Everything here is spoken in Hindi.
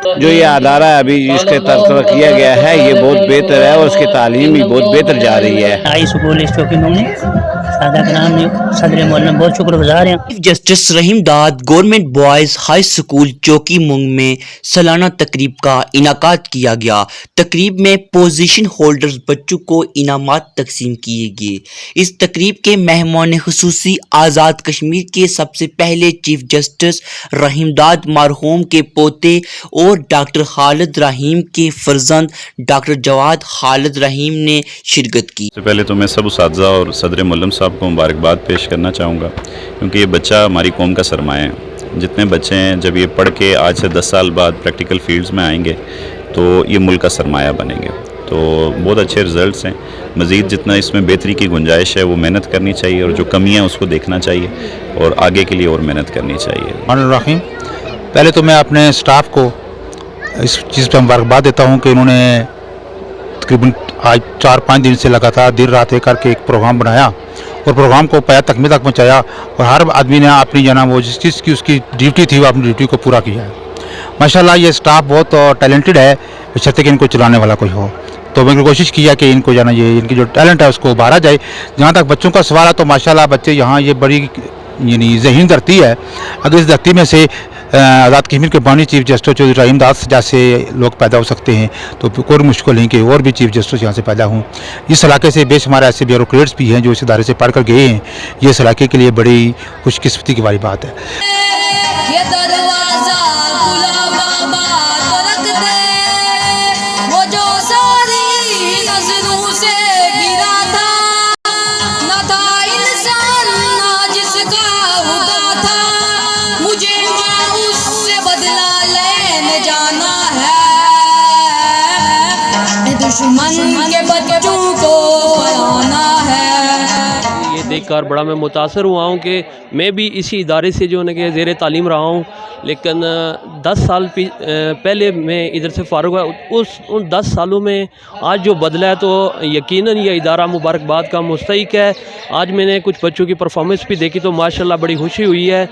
जो ये अदारा अभी जिसके तरफ किया गया है ये बहुत बेहतर है और उसकी तालीम भी बहुत बेहतर जा रही है। हाई स्कूल सादा का नाम सदर मौलाना बहुत शुक्रगुजार हैं। चीफ जस्टिस रहीम दाद गवर्नमेंट बॉयज हाई स्कूल चौकी मुंग में सालाना तकरीब का इनाकाद किया गया। तकरीब में पोजीशन होल्डर्स बच्चों को इनामात तकसीम किए गए। इस तकरीब के मेहमान खुसूसी आज़ाद कश्मीर के सबसे पहले चीफ जस्टिस रहीम दाद मरहूम के पोते और डॉक्टर खालिद रहीम के फर्जंद डॉक्टर जवाद खालिद रहीम ने शिरकत की। सबसे पहले तो मैं सब उस्ताज़ा और सदर मुअल्लिम साहब को मुबारकबाद पेश करना चाहूँगा, क्योंकि ये बच्चा हमारी कौम का सरमाया है। जितने बच्चे हैं जब ये पढ़ के आज से 10 साल बाद प्रैक्टिकल फील्ड्स में आएंगे तो ये मुल्क का सरमाया बनेंगे। तो बहुत अच्छे रिज़ल्ट्स हैं। मज़ीद जितना इसमें बेहतरी की गुंजाइश है वो मेहनत करनी चाहिए और जो कमियाँ उसको देखना चाहिए और आगे के लिए और मेहनत करनी चाहिए। पहले तो मैं अपने स्टाफ को इस चीज़ पर मुबारकबाद देता हूँ कि उन्होंने तकरीबन आज 4-5 दिन से लगातार दिन रात एक करके एक प्रोग्राम बनाया और प्रोग्राम को पाया तकमील तक पहुँचाया और हर आदमी ने अपनी जना वो जिस चीज़ की उसकी ड्यूटी थी वो अपनी ड्यूटी को पूरा किया है। माशाल्लाह ये स्टाफ बहुत टैलेंटेड है, बशर्ते कि इनको चलाने वाला कोई हो। तो मैंने कोशिश किया कि इनको जाना ये इनकी जो टैलेंट है उसको उभारा जाए। जहाँ तक बच्चों का सवाल है तो माशाल्लाह बच्चे यहाँ ये बड़ी यानी ज़हीन धरती है। अगर इस धरती में से आज़ाद कश्मीर के बानी चीफ जस्टिस चौधरी रहीम दाद जैसे लोग पैदा हो सकते हैं तो कोई मुश्किल नहीं कि और भी चीफ जस्टिस यहाँ से पैदा हों। इस इलाके से बेशुमार ऐसे ब्यूरोक्रेट्स भी हैं जो इस इदारे से पढ़ कर गए हैं। ये इस इलाके के लिए बड़ी खुशकिस्मती की वाली बात है। के बच्चों को पढ़ाना है। ये देखकर बड़ा मैं मुतासर हुआ हूँ कि मैं भी इसी इदारे से जो है कि ज़ेर तालीम रहा हूँ, लेकिन 10 साल पहले मैं इधर से फ़ारुग हुआ। उन 10 सालों में आज जो बदला है तो यकीनन ये इदारा मुबारकबाद का मुस्तहिक है। आज मैंने कुछ बच्चों की परफॉर्मेंस भी देखी तो माशाल्लाह बड़ी खुशी हुई है।